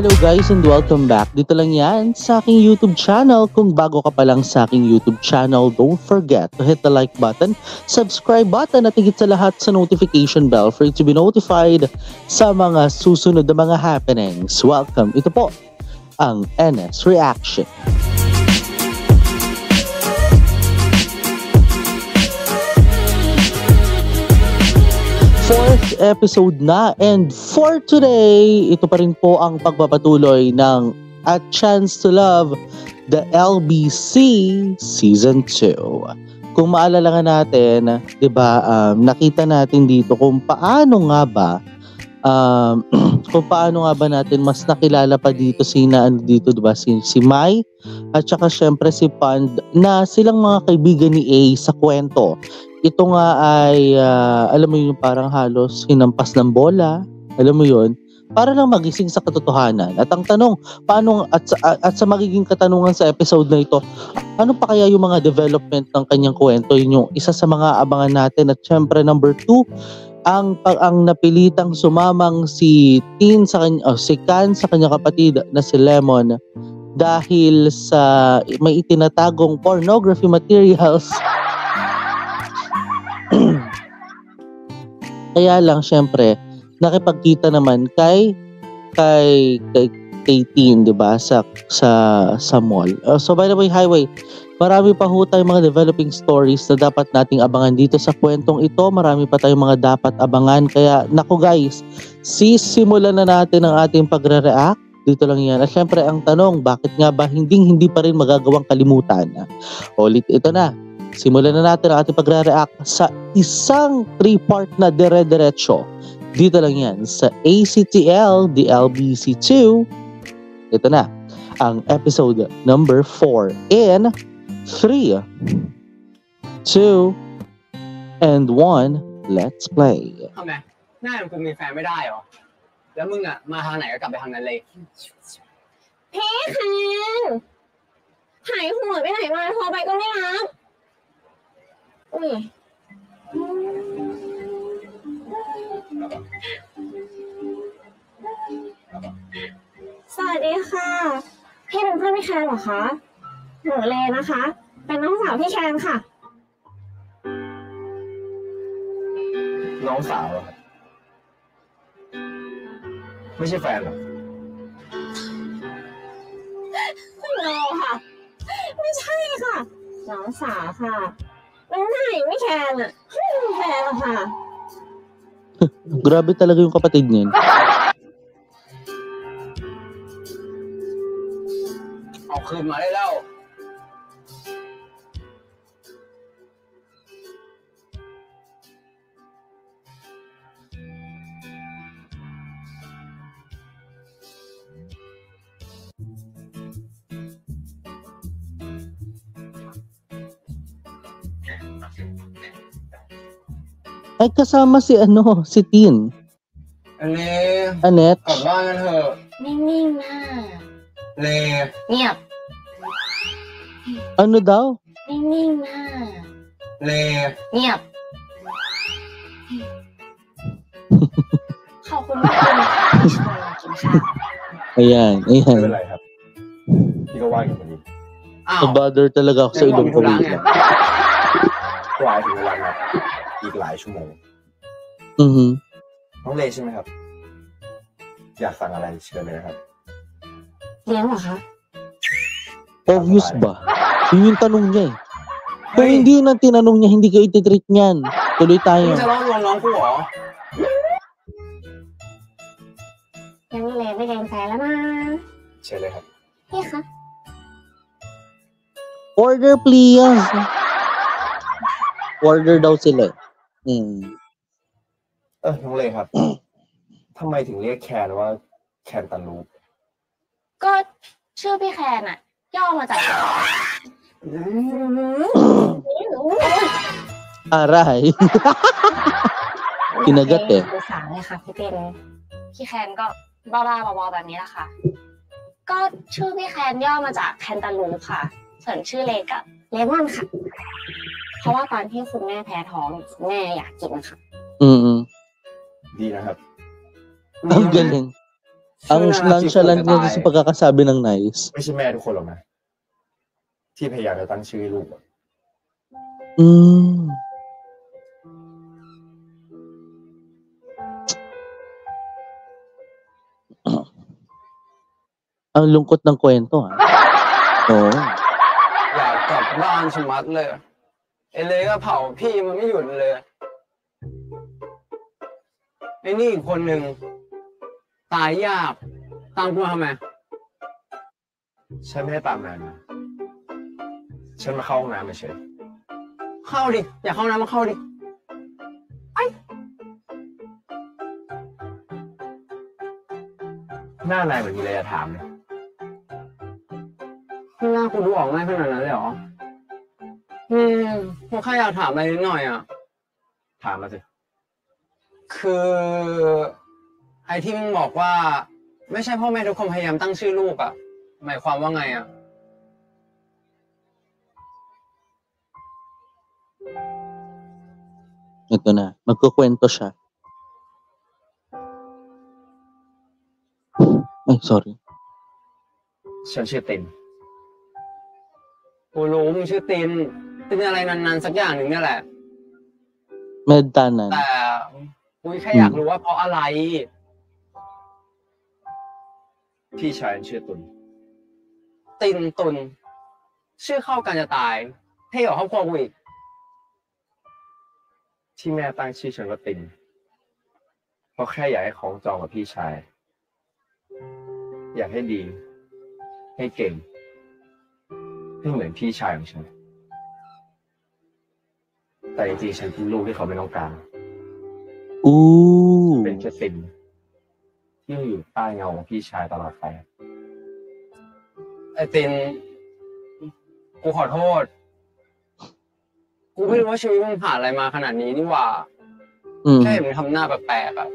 Hello guys and welcome back. Dito lang yan sa aking YouTube channel. Kung bago ka pa lang sa aking YouTube channel, don't forget to hit the like button, subscribe button at higit sa lahat sa notification bell for you to be notified sa mga susunod na mga happenings. Welcome. Ito po ang NS Reaction. Fourth episode na, and for today, ito pa rin po ang pagpapatuloy ng A Chance to Love, the LBC Season 2. Kung maalala nga natin, 'di ba, nakita natin dito kung paano nga ba natin mas nakilala pa dito dito, 'di ba, si Mai at saka syempre si Pond, na silang mga kaibigan ni A sa kwento. Ito nga ay, alam mo yung parang halos hinampas ng bola, alam mo yun, para lang magising sa katotohanan. At ang tanong, paano, at sa magiging katanungan sa episode na ito, ano pa kaya yung mga development ng kanyang kwento? Yun yung isa sa mga abangan natin. At syempre, number 2, ang napilitang sumamang si Kan sa kanyang kapatid na si Lemon dahil sa may itinatagong pornography materials. Kaya lang syempre nakipagkita naman kay Teen, 'di ba, sa mall. So by the way, Highway, marami pa ho tayong mga developing stories na dapat nating abangan dito sa kwentong ito. Marami pa tayong mga dapat abangan. Kaya naku guys, sisimulan na natin ang ating pagre-react. Dito lang yan. At syempre ang tanong, bakit nga ba hindi pa rin magagawang kalimutan? Ulit, ito na. Simulan na natin ang ating pagre-react sa isang 3-part na dire-diretso. Dito lang yan sa ACTL, the LBC2. Ito na, ang episode number 4 in 3, 2, and 1. Let's play. ทำไมหน้ามึงมีแฟนไม่ได้เหรอแล้วมึงอ่ะมาทางไหนก็กลับไปทางนั้นเลย พี่แคนหายหัวไปไหนมาโทรไปก็ไม่รับอุ้ยสวัสดีค่ะพี่เป็นเพื่อนพี่แคนเหรอคะหนูเลนะคะเป็นน้องสาวพี่แคนค่ะ น้องสาวเหรอครับไม่ใช่แฟนหรอ โนค่ะไม่ใช่ค่ะน้องสาวค่ะน้องไหนไม่แคนอ่ะไม่มีแฟนหรอกค่ะ Grabe talaga yung kapatid niya. เอาคืนมาได้แล้ว Ay, kasama si Teen. อันนี้ Annette. กลับบ้านกันเถอะ นิ่งๆนะ เล เงียบ Ano daw? นิ่งๆนะ เล เงียบขอบคุณมากเลยนะคะที่ชวนมากินข้าว Ayan. ไม่เป็นไรครับพี่ก็ว่างอยู่พอดี อ้าว Bother talaga ako sa ยังบอก ilong มี ko ธุระไง bigla. กลายถึงเวลานัดอีกหลายชั่วโมง Mhm. น้องเลใช่ไหมครับ อยากสั่งอะไรเชิญเลยนะครับ เลี้ยงเหรอคะ Obvious ba? Yun yung tanong niya eh. Kung hindi na tinanong niya, hindi ka ititreat niyan. Tuloy มึ tayo. งจะร้องน้องกูเหรอ ยังไม่เลยไม่เกรงใจแล้วนะ เชิญเลยครับ พี่คะ Order please. Order daw sila eh. น้องเลครับ ทำไมถึงเรียกแคนว่าแคนตาลูป ก็ชื่อพี่แคนอะย่อมาจาก Aray. Kinagat eh. ภาษาเลยค่ะพี่เป็นพี่แคนก็บ้าๆบอๆแบบนี้แหละค่ะ ก็ชื่อพี่แคนย่อมาจากแคนตาลูปค่ะ ส่วนชื่อเลก็เลมอนค่ะ เพราะว่าตอนที่คุณแม่แพ้ท้องคุณแม่อยากกินค่ะ Mm-mm. ดีนะครับ Ang galing. Ang nonchalant niya sa pagkakasabi ng nice. ไม่ใช่แม่ทุกคนหรอกนะที่พยายามจะตั้งชื่อให้ลูกอะ Mm. Ang lungkot ng kwento, ha? Oo. อยากกลับบ้านชะมัดเลยไอ้เลยก็เผาพี่มันไม่หยุดเลยไอ้นี่อีกคนหนึ่งตายยากตามกูมาทำไม ฉันไม่ได้ตามนายนะฉันมาเข้าห้องน้ำเฉย เข้าดิอยากเข้าน้ำมาเข้าดิ หน้านายเหมือนมีอะไรจะถามเลย หน้ากูดูออกง่ายขนาดนั้นเลยเหรอกูแค่อยากถามอะไรนิดหน่อยอ่ะ ถามมาสิ คือไอ้ที่มึงบอกว่า ไม่ใช่พ่อแม่ทุกคนพยายามตั้งชื่อลูกอ่ะหมายความว่าไงอ่ะ Ito na. Magkukwento siya. Ay, sorry. ฉันชื่อติน กูรู้มึงชื่อตินอะไรนานๆสักอย่างหนึ่งเนี่ยแหละ Medtanan. แต่กูแค่อยากรู้ว่าเพราะอะไร พี่ชายฉันชื่อตุน ตินตุนชื่อเข้ากันจะตายเท่กว่าครอบครัวกูอีก ที่แม่ตั้งชื่อฉันว่าตินเพราะแค่อยากให้คล้องจองกับพี่ชาย อยากให้ดี ให้เก่งให้เหมือนพี่ชายของฉัน แต่จริงๆฉันเป็นลูกที่เขาไม่ต้องการ Ooh. เป็นแค่ตินที่อยู่ใต้เงาของพี่ชายตลอดไป ไอ้ตินกูขอโทษ กูไม่รู้ว่าชีวิตมึงผ่านอะไรมาขนาดนี้นี่หว่า แค่เห็นมึงทำหน้าแปลกๆอ่ะ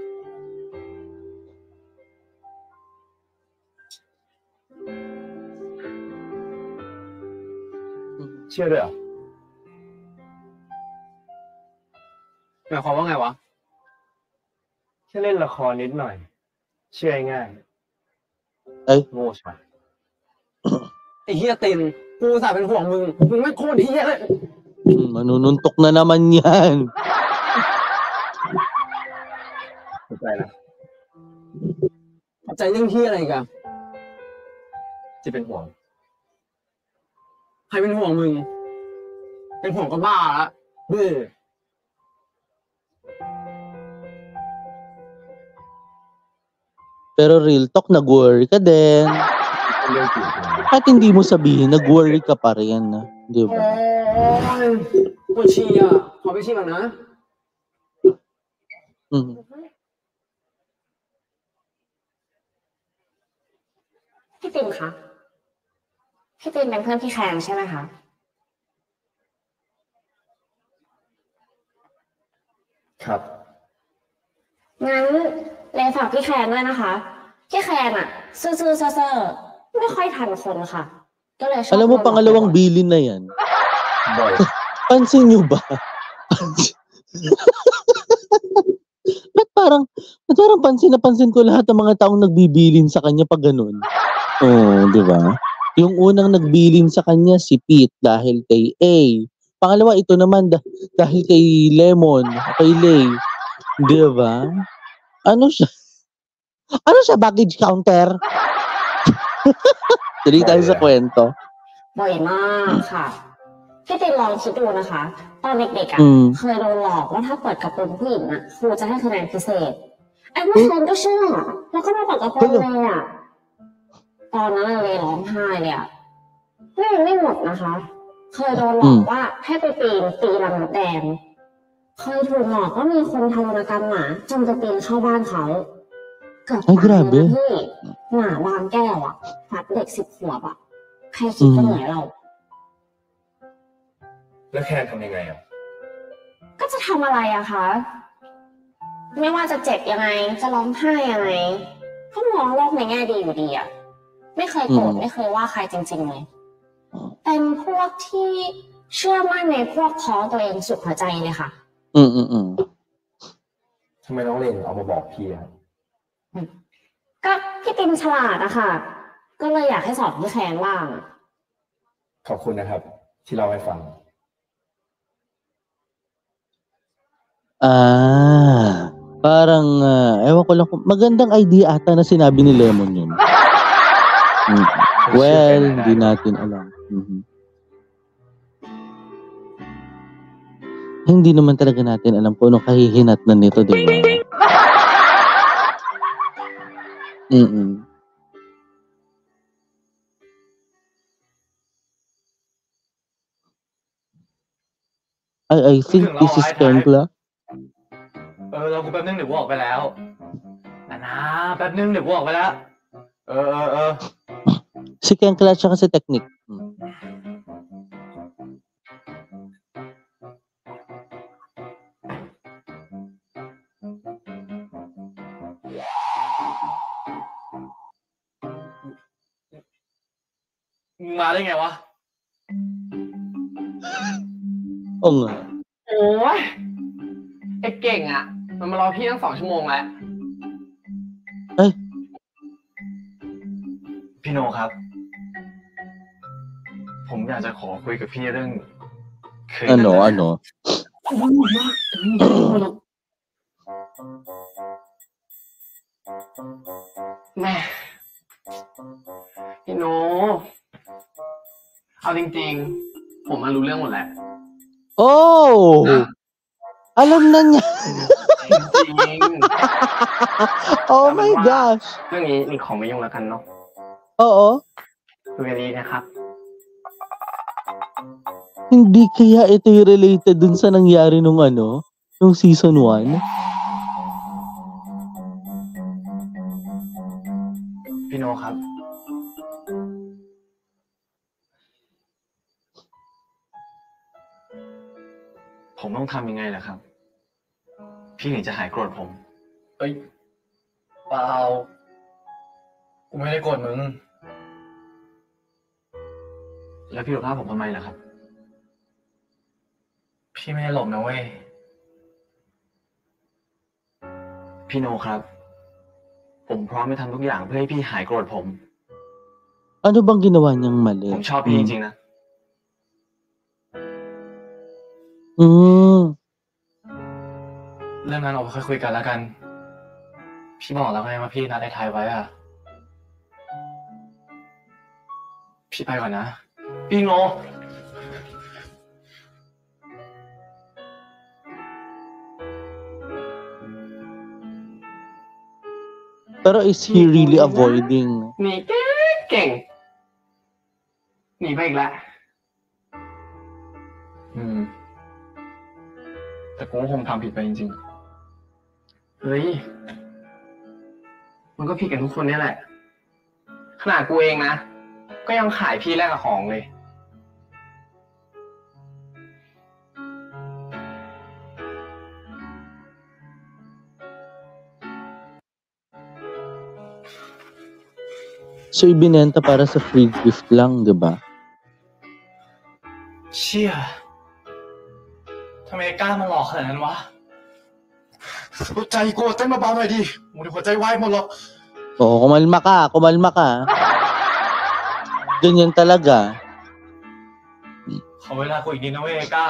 เชื่อด้วยเหรอ หมายความว่าไงวะ แค่เล่นละครนิดหน่อย เชื่อง่าย เอ้ย โง่ใช่ไหม ไอ้เฮียตินกูอุตส่าห์เป็นห่วงมึงไม่โคตรเฮียเลย Manununtok na naman yan. เข้าใจนะ ใจเรื่องเฮียอะไรกัน ที่เป็นห่วง ใครเป็นห่วงมึง เป็นห่วงก็บ้าละเบ้อ Pero real talk, nag-worry ka din. เป็นเรื่องจริงนะ At hindi mo sabihin, nag-worry ka pa rin. Di โอ้ ba? ยปวดฉี่อ่ะขอไปฉี่ก่อนนะ Mm. พี่ตินคะพี่ตินเป็นเพื่อนพี่แคนใช่ไหมคะ ครับ งั้นเลยฝากพี่แคนด้วยนะคะพี่แคนอะซื่อๆเซ่อๆไม่ค่อยทันคนค่ะ ก็เลยชอบ Alam mo, pangalawang bilin na yan. บ่อย Pansin nyo ba? Ba't parang pansin na pansin ko lahat ng mga taong nagbibilin sa kanya pag ganun? Oo, di ba? Yung unang nagbilin sa kanya si Pete dahil kay A. Pangalawa, ito naman dahil kay Lemon, kay Lay. Di ba? Ano siya? Ano siya? Baggage counter? Tuloy tayo sa kwento. บ่อยมากค่ะพี่ตินลองคิดดูนะคะ ตอนเด็กๆอะ เคยโดนหลอกว่าถ้าเปิดกระโปรงผู้หญิงอะครูจะให้คะแนนพิเศษไอ้พวกแคนก็เชื่อแล้วก็มาเปิดกระโปรงเลยอะตอนนั้นเลยร้องไห้เลยอะไม่หมดนะคะ เคยโดนหลอกว่าให้ไปตีรังมดแดงเคยถูกหลอกว่ามีคนทารุณกรรมหมาจนไปปีนเข้าบ้านเขาเกิดตายเลยนะพี่หมาบางแก้วอะฟัดเด็ก10 ขวบอะใครคิดจะเหนื่อยเรา แล้วแคนทำยังไงอ่ะ ก็จะทำอะไรอะคะ ไม่ว่าจะเจ็บยังไง จะร้องไห้ยังไงก็มองโลกในแง่ดีอยู่ดีอะไม่เคยโกรธไม่เคยว่าใครจริงๆเลยเป็นพวกที่เชื่อมั่นในพวกพ้องตัวเองสุดหัวใจเลยค่ะ ทำไมน้องเลนเอามาบอกพี่อะ ก็พี่ ติมฉลาดอะค่ะ ก็เลยอยากให้สอนพี่แคนบ้าง ขอบคุณนะครับ ที่เล่าให้ฟัง Parang, ewan ko lang kung magandang idea ata na sinabi ni Lemon yun. Well, hindi natin alam. Hindi naman talaga natin alam kung anong kahihinatnan nito, di ba? I think this is Kenkla. เรากูแป๊บนึงเดี๋ยวกูออกไปแล้วนะแป๊บนึงเดี๋ยวกูออกไปแล้วSi Kenkla at saka si Technique. มาได้ไงวะ Oo nga. โอ้ยไอ้เก่งอ่ะ มันมารอพี่ตั้ง2 ชั่วโมงแล้ว เอ้ย พี่โนครับ ผมอยากจะขอคุยกับพี่เรื่องAno? แม่พี่โนเอาจริงๆ ผมมารู้เรื่องหมดแล้ว Oh! Alam na niya. จริง Oh my gosh. เรื่องนี้นี่ขอไม่ยุ่งแล้วกันเนาะ Oo. คุยกันดีนะครับ Hindi kaya ito yung related dun sa nangyari nung nung season 1? พี่โนครับ ผมต้องทำยังไงล่ะครับ พี่ถึงจะหายโกรธผม เอ้ยเปล่ากูไม่ได้โกรธมึง แล้วพี่หลบหน้าผมทำไมล่ะครับ พี่ไม่ได้หลบนะเว้ย พี่โนครับ ผมพร้อมจะทำทุกอย่างเพื่อให้พี่หายโกรธผม Ano bang ginawa niyang ผ mali? มชอบพี่จริงๆนะ เรื่องนั้นเราค่อยคุยกันแล้วกัน พี่บอกแล้วไงว่าพี่นัดไอ้ไทยไว้อะพี่ไปก่อนนะ พี่โน Pero is he really avoiding? หนีเก่ง หนีไปอีกแล้ว แต่กูก็คงทำผิดไปจริงๆ เฮ้ย มันก็ผิดกันทุกคนนี่แหละ ขนาดกูเองนะ ก็ยังขายพี่แลกกับของเลย So, ibinenta para sa free gift lang, di ba? เชี่ยทำไมกล้ามาหลอกขนาดนั้นวะใจกูเต้นเบาๆหน่อยดิมึงหัวใจวายหมดหรอก Oo, kumalma ka. Ganyan talaga. ขอเวลากูอีกนิดนะเว้ยกล้า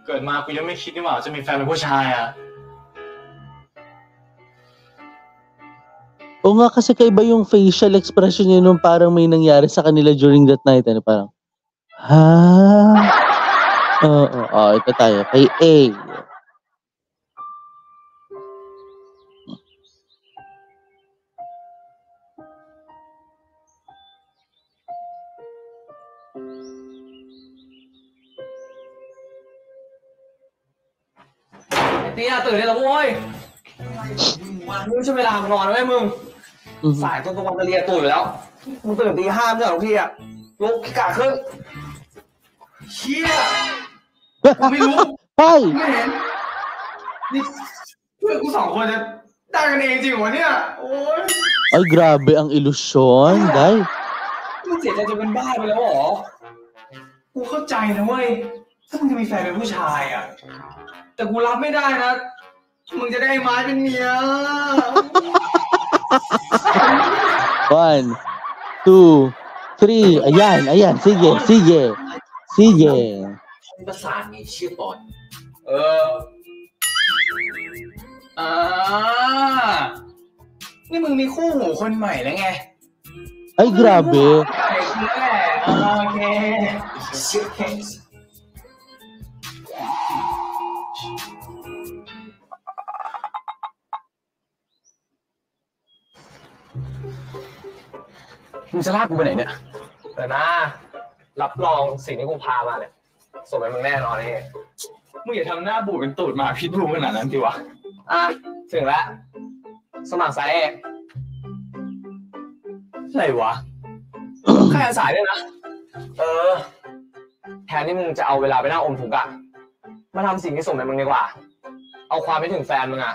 เกิดมากูยังไม่คิดนี่หว่าจะมีแฟนเป็นผู้ชายอ่ะ Oo nga, kasi kaiba yung facial expression niya nung parang may nangyari sa kanila during that night. Parang, Oo, ito tayo. Kay A.ตีน่ะตื่นได้แล้วโว้ยนี่ไม่ใช่เวลานอนเว้ยมึง สายตัวจะเรียตื่นแล้ว มึงตื่นตี 5ไม่ใช่หรอพี่อะลุกขี้กาขึ้นเชี่ยกูไม่รู้ Hoy! ไม่เห็น นี่เพื่อนกู2 คนจะได้กันเองจริงเหรอเนี่ย โอ้ย Ay, grabe ang ilusyon, Day. มึงเสียใจจนเป็นบ้าไปแล้วเหรอ กูเข้าใจนะเว้ย ถ้ามึงจะมีแฟนเป็นผู้ชายอะแต่กูรับไม่ได้นะ มึงจะได้ไม้เป็นเมีย 1, 2, 3. Ayan. Sige.ภาษานี้ชื่อปอนนี่มึงมีคู่หูคนใหม่แล้วไง Ay, grabe. โอเคชื่อเคสมึงจะลากกูไปไหนเนี่ย แต่นะรับรองสิ่งที่กูพามาเนี่ยส่งไปมึงแน่นอนนี่ มึงอย่าทำหน้าบูดเป็นตูดหมาพิษบูขนาดนั้นสิวะ อ่ะถึงแล้วสมัครสายเอก อะไรวะ แค่สายด้วยนะแทนที่มึงจะเอาเวลาไปนั่งอมทุกข์อะมาทำสิ่งที่ส่งไปมึงดีกว่าเอาความไม่ถึงแฟนมึงอะ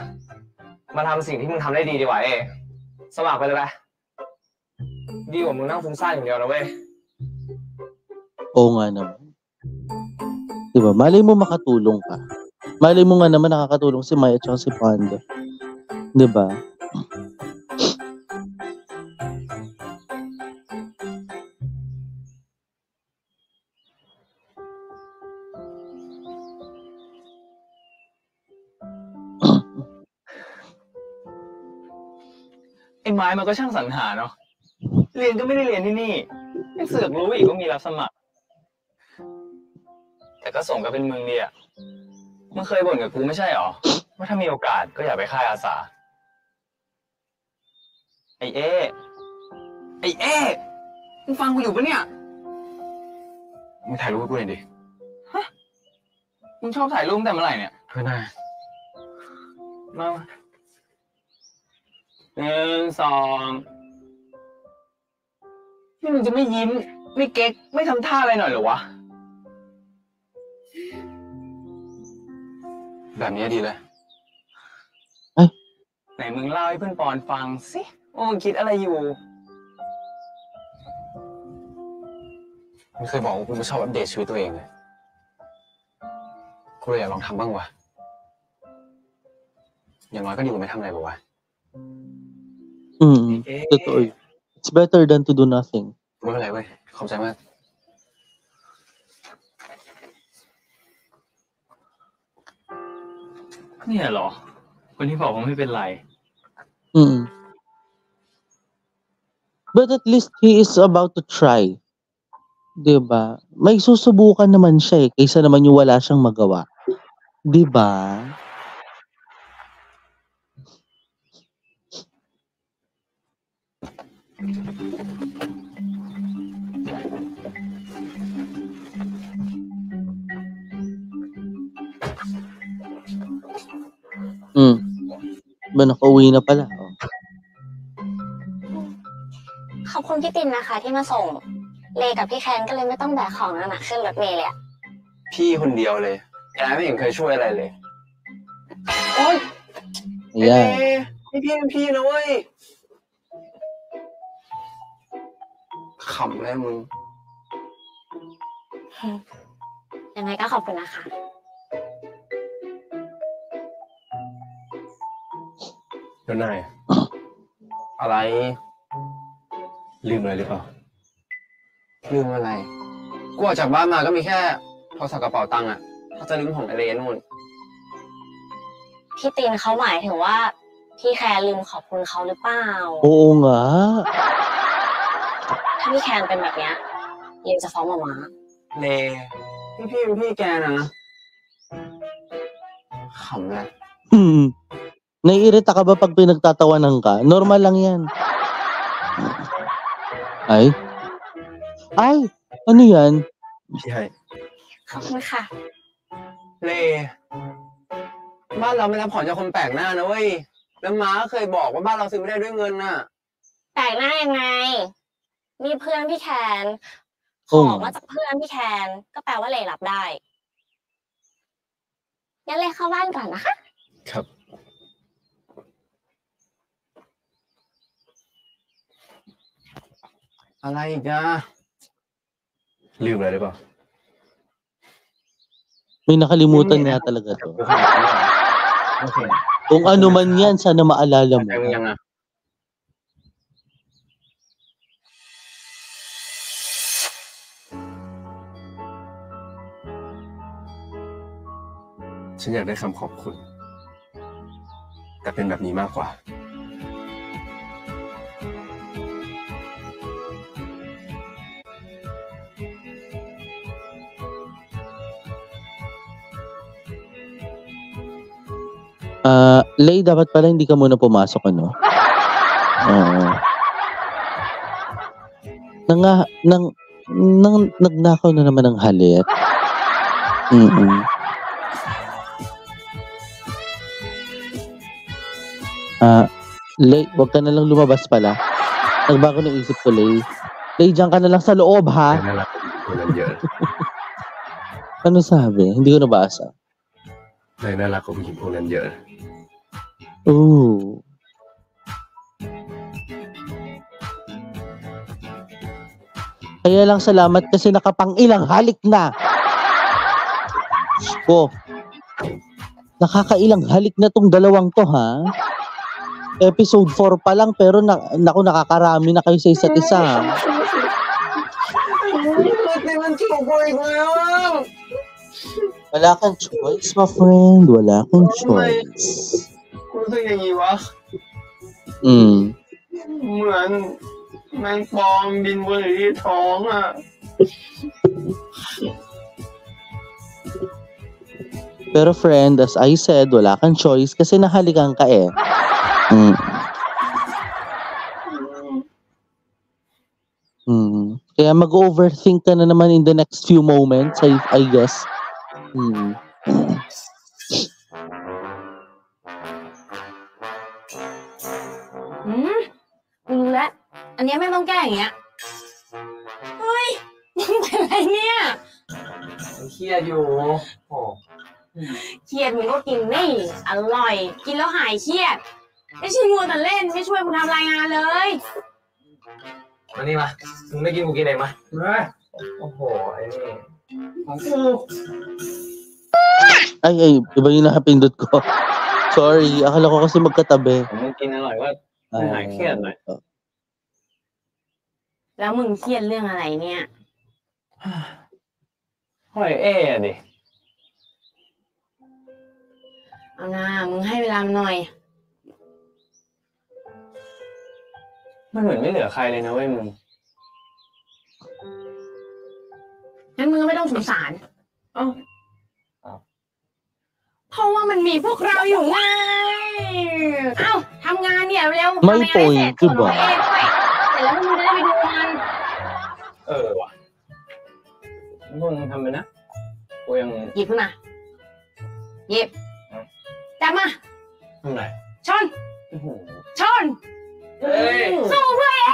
มาทำสิ่งที่มึงทำได้ดีกว่าสมัครไปเลยไปดีกว่ามึงนั่งฟุ้งซ่านอย่างเดียวนะเว้ย Oo nga naman. Diba? Malay mo makatulong ka. Malay mo nga naman nakakatulong si Maya at si Panda. Diba?ไอ้ไม้มันก็ช่างสรรหาเนาะ เรียนก็ไม่ได้เรียนที่นี่ยังเสือกรู้อีกว่ามีรับสมัคร แต่ก็ส่งก็เป็นมึงดีอะมึงเคยบ่นกับกูไม่ใช่หรอ ว่าถ้ามีโอกาสก็อย่าไปค่ายอาสา ไอ้เอ๊มึงฟังกูอยู่ปะเนี่ย มึงถ่ายรูปให้กูหน่อยดิ ฮะ มึงชอบถ่ายรูปตั้งแต่เมื่อไหร่เนี่ยเพื่อนนายมา1 2นี่มึงจะไม่ยิ้ม ไม่เก๊ก ไม่ทำท่าอะไรหน่อยเหรอวะ แบบนี้ดีเลย ไหนมึงเล่าให้เพื่อนปอนฟังสิว่ามึงคิดอะไรอยู่ มึงเคยบอกว่ากูไม่ชอบอัปเดตชีวิตตัวเองเลยกูเลยอยากลองทำบ้างวะอย่างน้อยก็ดีกว่าไม่ทำอะไรป่าวะ Totoo yun. It's better than to do nothing. ไม่เป็นไรเว้ยขอบใจมาก เนี่ยเหรอ คนที่บอกว่าไม่เป็นไร But at least he is about to try. Diba? May susubukan naman siya kaysa naman yung wala siyang magawa. Diba? Ba nakauwi na pala? Oh. ขอบคุณพี่ตินนะคะที่มาส่ง เลกับพี่แคนก็เลยไม่ต้องแบกของหนักๆขึ้นรถเมล์เลยอะ พี่คนเดียวเลยแกไม่เห็นเคยช่วยอะไรเลย โอ๊ย Ayan. พี่เป็นพี่นะเว้ยขำเลยมึง ยังไงก็ขอบคุณนะคะ เดี๋ยวนายอะไร ลืมอะไรหรือเปล่า ลืมอะไร กูออกจากบ้านมาก็มีแค่โทรศัพท์กระเป๋าตังค์อะเขาจะลืมของไอเลนนู่น พี่ตินเขาหมายถึงว่าพี่แคนลืมขอบคุณเขาหรือเปล่า Oo nga. ถ้าพี่แคนเป็นแบบเนี้ยเรียนจะฟ้องหมอม้า เลพี่เป็นพี่แกนะขำเลย Naiirita ka ba pag pinagtatawanan ka? Normal lang yan. Ay? Ano yan? พี่ให้ ขอบคุณค่ะ เลบ้านเราไม่รับของจากคนแปลกหน้านะเว้ยแล้วม้าก็เคยบอกว่าบ้านเราซื้อไม่ได้ด้วยเงินน่ะ แปลกหน้ายังไง นี่เพื่อนพี่แคนของมาจากเพื่อนพี่แคนก็แปลว่าเลรับได้งั้นเลเข้าบ้านก่อนนะคะ ครับอะไรอีกอะลืมอะไรหรือเปล่า May nakalimutan nga talaga to. โอเค Kung ano man yan, sana maalala ใจมึง mo. ยังอะ ฉันอยากได้คำขอบคุณแต่เป็นแบบนี้มากกว่า Lay, dapat pala hindi ka muna pumasok, ano? Oo. Nagnakaw na naman ng halit. Lay, wag ka na lang lumabas pala. Nagbago ng isip ko, Lay. Lay, diyan ka na lang sa loob, ha? Kaya nalako ko yun. Ano sabi? Hindi ko nabasa. Kaya nalako ko yun. Ooh. Kaya lang salamat kasi nakapang-ilang halik na. Oh. Nakakailang halik na tong dalawang to, ha? Episode 4 pa lang pero naku, nakakarami na kayo sa isa't isa. Wala kang choice, my friend. Wala kang choice. รู้สึกอย่างนี้วะ เหมือนแมงปองบินวนอยู่ที่ท้องอ่ะ Pero friend, as I said, wala kang choice kasi nahalikan ka eh. Kaya mag-overthink ka na naman in the next few moments, I guess. กูรู้แล้ว อันนี้ไม่ต้องแก้อย่างเงี้ย เฮ้ยมึงเป็นไรเนี่ย เครียดอยู่โอ้ เครียดมึงก็กินนี่ อร่อย กินแล้วหายเครียด ไม่ใช่มัวแต่เล่น ไม่ช่วยกูทำรายงานเลย มานี่มา มึงไม่กินกูกินเองมา เฮ้ย โอ้โห ไอ้นี่ ของกู Ay, iba yung nakapindot ko. Sorry, akala ko kasi magkatabi. มึงกินอร่อยว่าไม่หายเครียดหน่อย แล้วมึงเครียดเรื่องอะไรเนี่ย ห้อยเอ๊ะดิ เอานะมึงให้เวลามันหน่อย มันเหมือนไม่เหลือใครเลยนะเว้ยมึง งั้นมึงก็ไม่ต้องสงสาร เอ้า เพราะว่ามันมีพวกเราอยู่ไง เอ้าทำงานเนี่ยเร็ว ไม่ ทำงาน โปรย ให้เสร็จ คือ ส่ง บอก มาเองด้วยเสร็จแล้วมึงจะได้ไปดูมัน ว่ะมึงทำไปนะ กูยัง หยิบขึ้นมา หยิบ จับมา ทำไร ชน ชน เฮ้ย สู้เพื่อเอ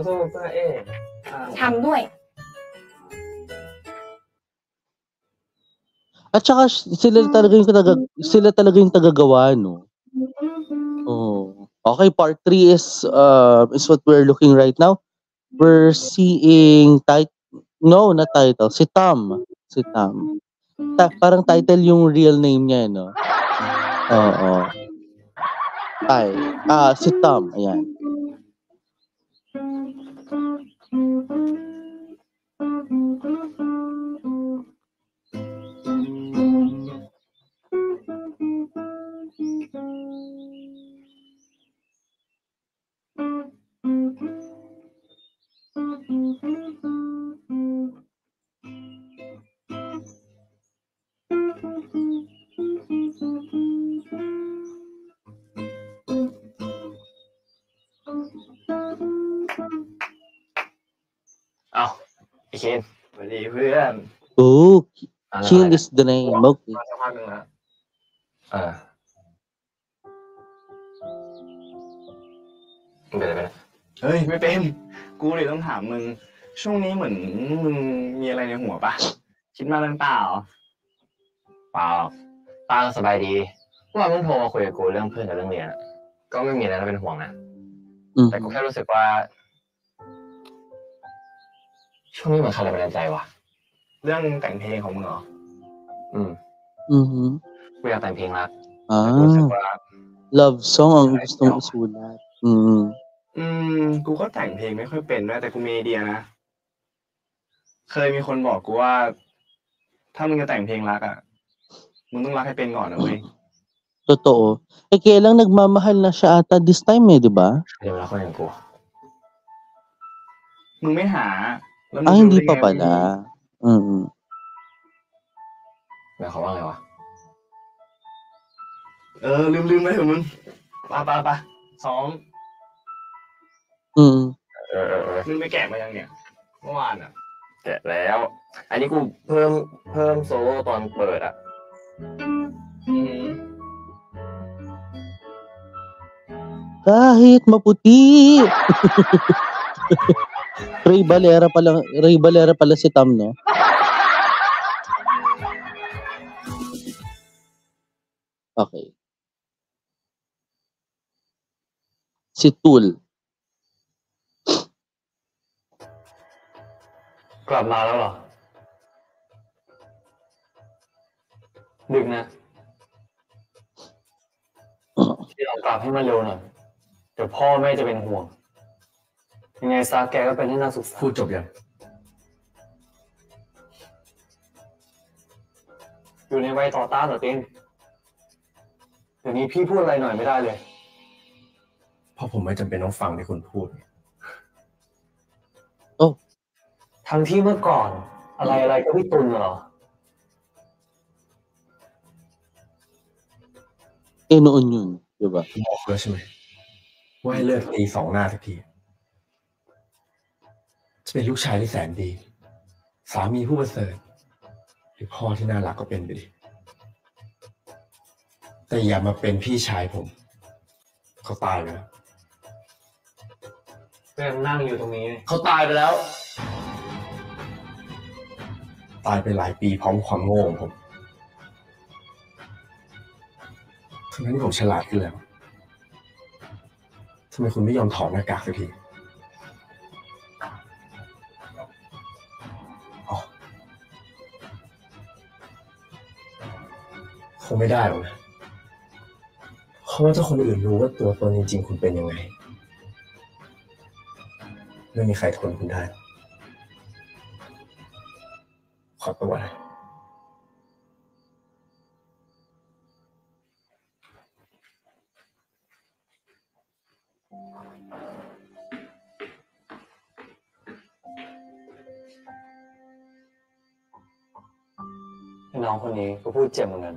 สู้เพื่อเอ๊ะ ทำด้วย At saka sila talaga yung tagagawa, no? Oh. Okay, part 3 is what we're looking right now. We're seeing not title, si Tom. Parang title yung real name niya, no? Oo. Si Tom, ayan. Ken สวัสดีเพื่อน Oh, Ken is the name. Okay. มาสักพักนึงแล้วเป็นอะไรไปนะ เฮ้ยไม่เป็นกูเลยต้องถามมึงช่วงนี้เหมือนมึงมีอะไรในหัวปะคิดมากเรื่องเปล่า เปล่าป้าก็สบายดีว่ามึงโทรมาคุยกับกูเรื่องเพื่อนกับเรื่องเรียนอะก็ไม่มีอะไรน่าเป็นห่วงนะแต่กูแค่รู้สึกว่าช่วงนี้เหมือนขาดแรงบันดาลใจว่ะ เรื่องแต่งเพลงของมึงเหรอ กูอยากแต่งเพลงรัก กูรู้สึกว่า Love song ang gusto mong isulat. กูก็แต่งเพลงไม่ค่อยเป็นด้วยแต่กูมีไอเดียนะเคยมีคนบอกกูว่าถ้ามึงจะแต่งเพลงรักอ่ะ มึงต้องรักให้เป็นก่อนนะเว้ย Totoo. Eh, kaya lang nagmamahal na siya ata this time eh, di ba? เดี๋ยวเวลาคนอย่างกู มึงไม่หา แล้วมึง Ah, จะรู้ hindi ได้ pa ไงว่า pala. Mm. หมายความว่าไงวะ ลืมไปเถอะมึงไปซ้อม Mm. มึงไปแกะมายังเนี่ย เมื่อวานอ่ะ แกะแล้ว อันนี้กูเพิ่มโซโล่ตอนเปิดอ่ะ Kahit maputi. Ray Valera pala si Tam, no? Okay. Si Tool. กลับมาแล้วเหรอ ดึกนะ ที่เรากลับให้มันเร็วหน่อย เดี๋ยวพ่อแม่จะเป็นห่วง ยังไงซาแกก็เป็นที่น่าสงสาร พูดจบยัง อยู่ในวัยต่อต้านเหรอตินเดี๋ยวนี้พี่พูดอะไรหน่อยไม่ได้เลย เพราะผมไม่จำเป็นต้องฟังที่คุณพูด ทั้งที่เมื่อก่อน อะไรก็พี่ตุลเหรอ Eh, noon yun. Diba? บอกแล้วใช่ไหมว่าให้เลิกตีสองหน้าสักที จะเป็นลูกชายที่แสนดี สามีผู้ประเสริฐหรือพ่อที่น่ารักก็เป็นไปดิ แต่อย่ามาเป็นพี่ชายผมเขาตายไปแล้ว ก็ยังนั่งอยู่ตรงนี้ เขาตายไปแล้ว ตายไปหลายปีพร้อมความโง่ของผมทั้งนั้นที่ผมฉลาดขึ้นแล้วทำไมคุณไม่ยอมถอดหน้ากากสักทีอ๋อคงไม่ได้หรอกนะเพราะว่าถ้าคนอื่นรู้ว่าตัวตนจริงๆคุณเป็นยังไงไม่มีใครทนคุณได้ ขอตัวนะ น้องคนนี้ก็พูดเจ็บเหมือนกัน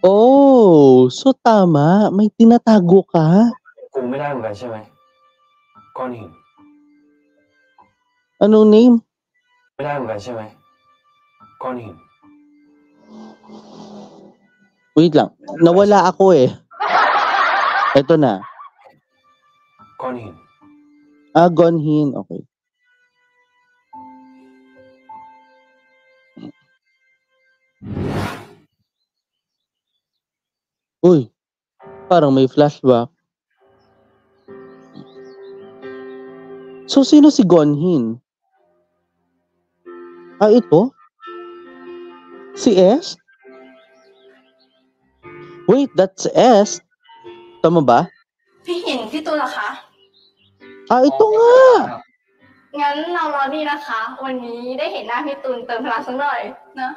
Oh, so tama. May tinatago ka? กูไม่ได้เหมือนกันใช่ไหม ก้อนหิน Anong name? ไม่ได้เหมือนกันใช่ไหม ก้อนหิน Wait lang. Nawala ako eh. Ito na. ก้อนหิน Ah, Gonhin. Okay. Uy, parang may flashback. So, sino si Gonhin? Ah, ito? Si S? Wait, that's S? Tama ba? พี่หินพี่ตูนเหรอคะ Ah, ito nga! งั้นเรารอนี่นะคะ วันนี้ได้เห็นหน้าพี่ตูนเติมพลังสักหน่อยนะ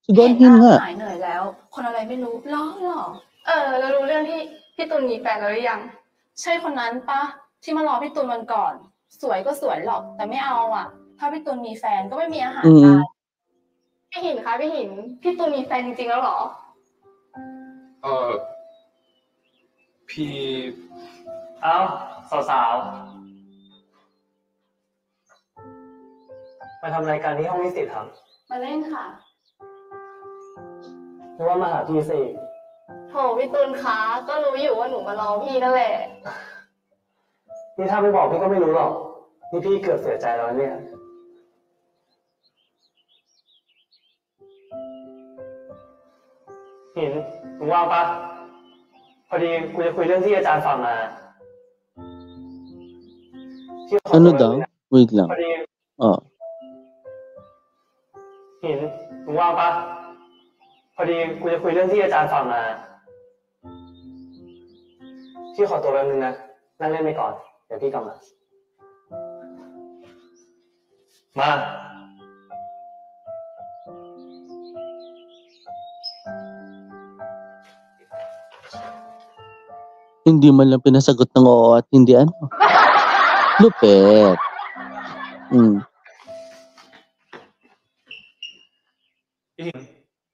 Si Gonhin nga. หายเหนื่อยแล้ว คนอะไรไม่รู้ล้อหรอ เรารู้เรื่องที่พี่ตูนมีแฟนแล้วหรือยัง ใช่คนนั้นปะที่มารอพี่ตูนวันก่อน สวยก็สวยหรอก แต่ไม่เอาอ่ะ ถ้าพี่ตูนมีแฟนก็ไม่มีอาหาร อืม ทาน พี่หินคะพี่หิน พี่ตูนมีแฟนจริงๆแล้วเหรอ พี่ เอ้าสาวๆ มาทำรายการที่ห้องนิสิตครับ มาเล่นค่ะ หรือว่ามาหาพี่สิ โถพี่ตูนคะ ก็รู้อยู่ว่าหนูมารอพี่นั่นแหละ นี่ถ้าไม่บอกพี่ก็ไม่รู้หรอก นี่พี่เกือบเสียใจแล้วเนี่ย หินมึงว่างปะพอดีกูจะคุยเรื่องที่อาจารย์ฝากมาที่ขอ Ano ตัว daw? Wait lang. พอดี Oh. หินมึงว่างปะพอดีกูจะคุยเรื่องที่อาจารย์ฝากมาที่ขอตัวแป๊บนึงนะ นั่งเล่นไปก่อน เดี๋ยวพี่กลับมา มา Hindi man lang pinasagot ng oo at hindi ano. Lupet.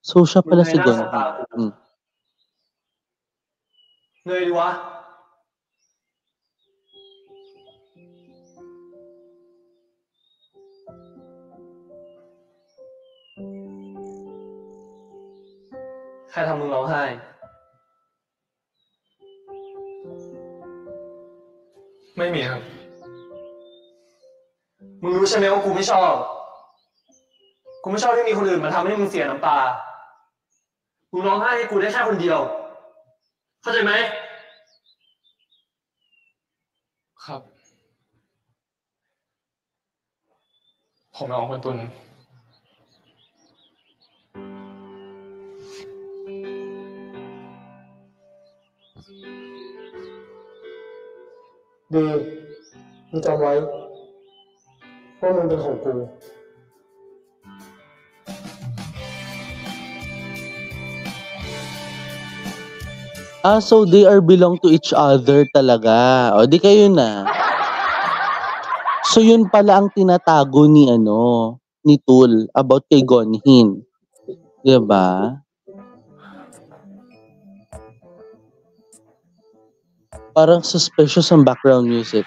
So siya pala si Gon. เหนื่อยดิวะ ใครทำมึงร้องไห้ ไม่มีครับ มึงรู้ใช่ไหมว่ากูไม่ชอบ กูไม่ชอบที่มีคนอื่นมาทำให้มึงเสียน้ำตา มึงร้องไห้ให้กูได้แค่คนเดียว เข้าใจไหม ครับ ผมน้องคนตุนดีมึงจำไว้ว่ามึงเป็นของกู So they are belong to each other talaga. O, di kayo na. So yun pala ang tinatago ni ni Tul about kay Gonhin. Diba? Parang suspicious ang background music.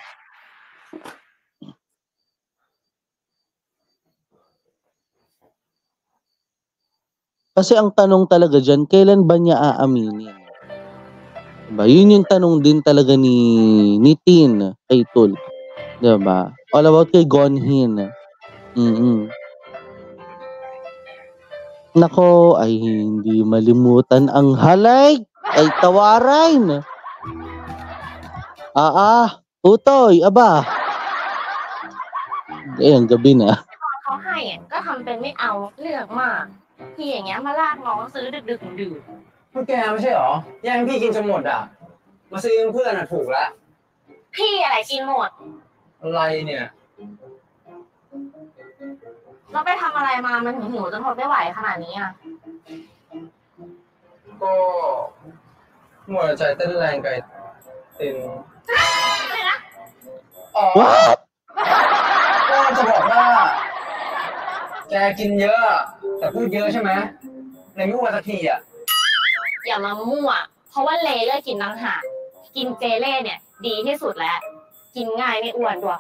Kasi ang tanong talaga dyan, kailan ba niya aaminin? Diba? Yun yung tanong din talaga ni Tin kay Tul. Diba? All about kay Gonhin. Nako, ay hindi malimutan ang halay ay tawaran. Utoy, aba. Ang gabi na. เขาให้ก็ทำเป็นไม่เอาเรื่องมากพี่อย่างเงี้ยมาลากน้องซื้อดึกๆดื่น พวกแกไม่ใช่หรอ แย่งพี่กินจนหมดอ่ะ มาซื้อเพื่อนอ่ะถูกแล้ว พี่อะไรกินหมด อะไรเนี่ย แล้วไปทำอะไรมามันหิวจนทนไม่ไหวขนาดนี้อ่ะ ก็หัวใจเต้นแรงไกลติน อะไรนะ อ๋อ ก็จะบอกว่า แกกินเยอะแต่พูดเยอะใช่ไหมเลยไม่อ้วนสักทีอ่ะ อย่ามามั่วเพราะว่าเลเลิกกินต่างหากกินเจเล่เนี่ย ดีที่สุดแล้ว กินง่ายไม่อ้วนด้วย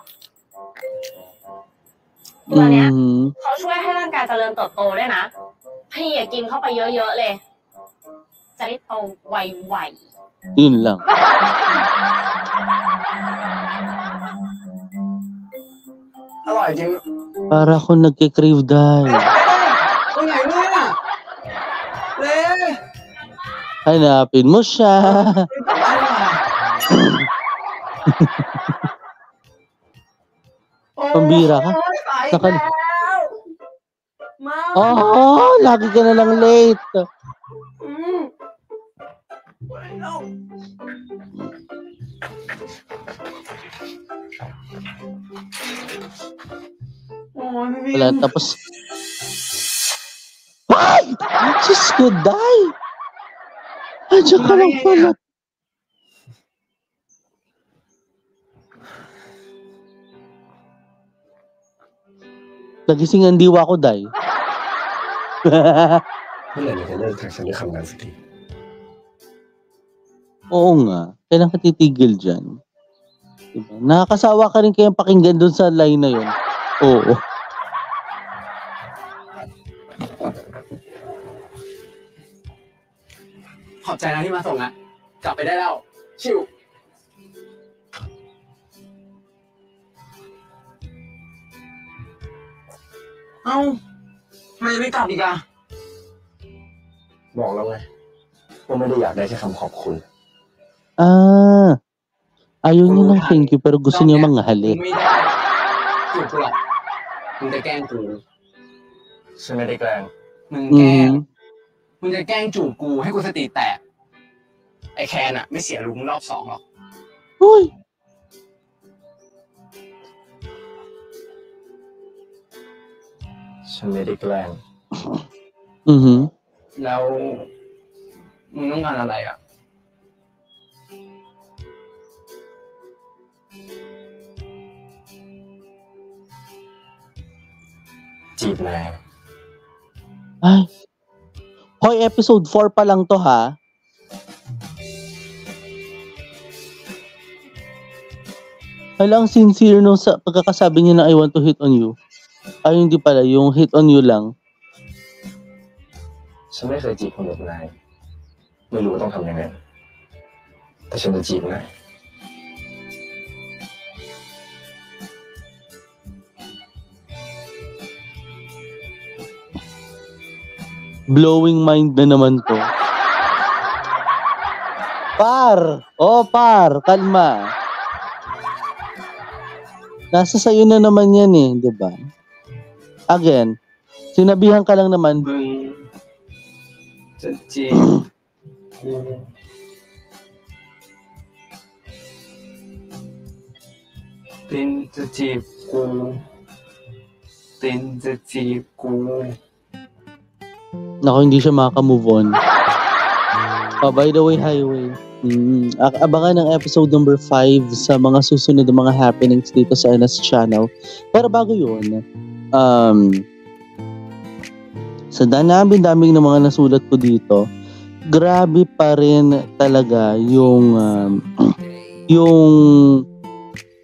ตัวเนี้ยเขาช่วยให้ร่างกายเจริญเติบโตด้วยนะพี่อย่ากินเข้าไปเยอะๆเลยจะได้โตไวๆ Yun lang. Aray, Jim. Para akong nagkikrave dahil. Kung ngayon na! Le! Hanapin mo siya. Pambira ka? Lagi ka na lang late. Wala, tapos ay! Diyos ko, day! Andiyan ka lang pala. Nagising ang diwa ko, day. เมื่อไหร่เราจะเลิกทักฉันด้วยคำนั้นสักที Oo nga. Kailan ka titigil dyan? Diba? Nakakasawa ka rin kayang pakinggan dun sa line na yun. Oo. Khop ใจนะที่มาส่งอ่ะ กลับไปได้แล้ว ชิว เอ้าทำไมไม่กลับอีกอ่ะ บอกแล้วไงว่าไม่ได้อยากได้แค่คำขอบคุณ Ayaw niya ng thank you pero gusto niya mga มึ halik. งไม่ได้จูบกูหรอกมึงจะแกล้งกู ฉันไม่ได้แกล้ง มึงแกล้ง มึงจะแกล้งจูบกูให้กูสติแตก ไอ้แคนอ่ะ ไม่เสียลุงรอบ 2 หรอก Uy! ฉันไม่ได้แกล้ง อือหือ แล้วมึงต้องการอะไรอ่ะ จีบนาย Ay. Hoy, episode 4 pa lang to ha. Halang sincere nung sa pagkakasabi niya na I want to hit on you. Ay, hindi pala. Yung hit on you lang. ฉันไม่เคยจีบคนแบบนาย ไม่รู้ว่าต้องทำยังไง แต่ฉันจะจีบนาย Blowing mind na naman to. Par! Oh, par! Kalma. Nasa sayo na naman yan eh, di ba? Again, sinabihan ka lang naman, มึงจะจีบกูตินจะจีบกูตินจะจีบกู naku, hindi siya makaka-move on. Oh, by the way, highway. Abangan ang episode number 5 sa mga susunod na mga happenings dito sa Anas Channel. Pero bago yun, sa daming ng mga nasulat ko dito, grabe pa rin talaga yung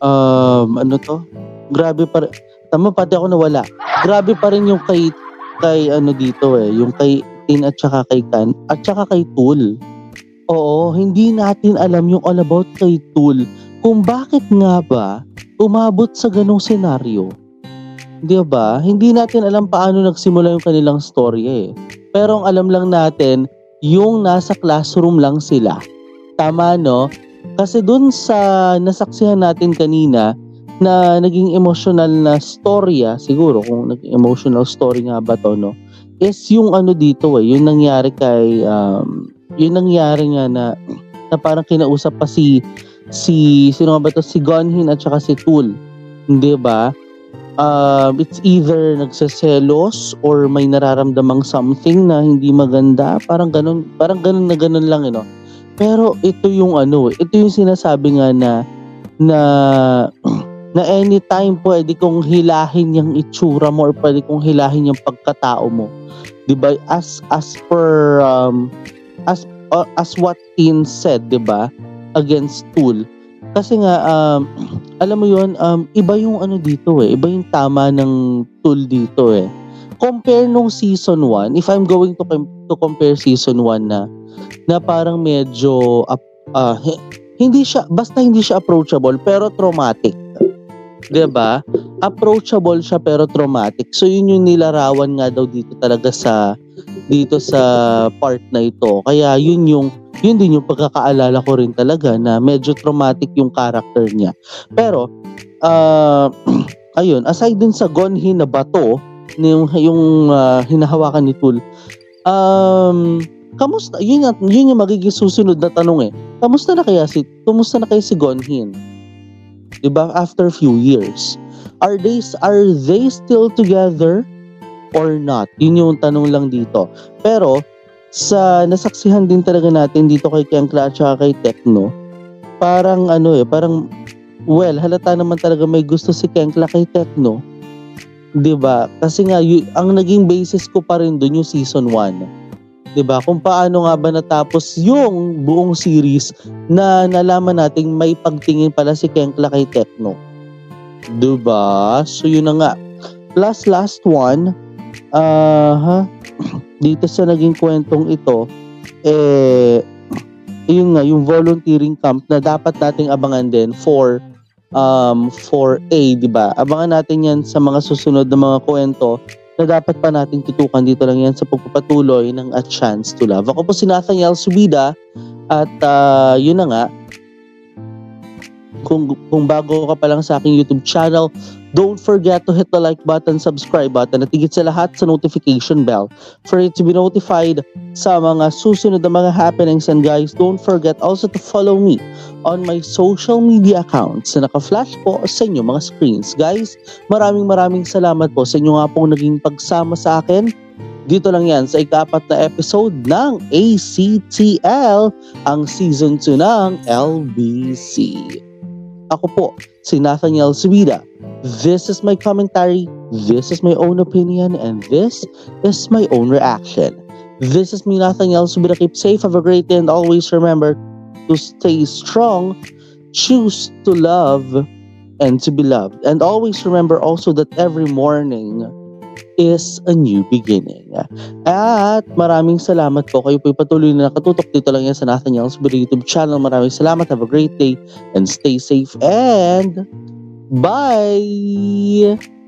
ano to? Grabe pa rin. Tama, pati ako nawala. Grabe pa rin yung kay ano dito yung kay Tin at saka kay Kan at saka kay Tool. Oo, hindi natin alam yung all about kay Tool kung bakit nga ba umabot sa ganong senaryo. Di ba? Hindi natin alam paano nagsimula yung kanilang story Pero ang alam lang natin, yung nasa classroom lang sila. Tama, no? Kasi dun sa nasaksihan natin kanina, na naging emotional na storya, siguro kung naging emotional story nga ba to, no? Is yung ano dito yung nangyari kay, yung nangyari nga na parang kinausap pa si sino nga ba to? Si Gonhin at saka si Tool. Hindi ba? It's either nagseselos or may nararamdamang something na hindi maganda. Parang ganun lang, no? Pero ito yung ito yung sinasabi nga na anytime pwede kong hilahin yung itsura mo or pwede kong hilahin yung pagkatao mo. 'Di ba? As per as what Tin said, 'di ba? Against Tool. Kasi nga alam mo 'yun, iba yung dito iba yung tama ng Tool dito Compare nung season 1, if I'm going to compare season 1 na parang medyo hindi siya approachable pero traumatic. 'Di ba? Approachable siya pero traumatic. So yun yung nilarawan nga daw dito talaga sa part na ito. Kaya yun din yung pagkakaalala ko rin talaga na medyo traumatic yung character niya. Pero ayun, aside dun sa Gonhin na bato, yung hinahawakan ni Tool. Kamusta? Yun yung magiging susunod na tanong Kamusta na kaya si Gonhin? Diba? After few years. Are they still together or not? Yun yung tanong lang dito. Pero, sa nasaksihan din talaga natin dito kay Kenkla at saka kay Tekno, parang halata naman talaga may gusto si Kenkla kay Tekno. Diba? Kasi nga, ang naging basis ko pa rin dun yung season 1. 'Di ba? Kung paano nga ba natapos yung buong series na nalaman nating may pagtingin pala si Kenkla kay Tekno. 'Di ba? So yun na nga. Plus last one, dito sa naging kwentong ito, yun nga, yung volunteering camp na dapat nating abangan din for A, 'di ba? Abangan natin 'yan sa mga susunod na mga kwento na dapat pa nating tutukan. Dito lang yan sa pagpapatuloy ng A Chance to Love. Ako po si Nathaniel Subida at yun na nga, Kung bago ka pa lang sa aking YouTube channel, don't forget to hit the like button, subscribe button, at higit sa lahat sa notification bell for you to be notified sa mga susunod na mga happenings. And guys, don't forget also to follow me on my social media accounts na naka-flash po sa inyo mga screens. Guys, maraming salamat po sa inyo nga pong naging pagsama sa akin. Dito lang yan sa ika-4 na episode ng ACTL, ang Season 2 ng LBC. Ako po, si Nathaniel Subida. This is my commentary, this is my own opinion, and this is my own reaction. This is me, Nathaniel Subida. Keep safe, have a great day, and always remember to stay strong, choose to love, and to be loved. And always remember also that every morning is a new beginning. At maraming salamat po. Kayo po'y patuloy na nakatutok dito lang yan sa Nathaniel Subida YouTube channel. Maraming salamat. Have a great day and stay safe and bye!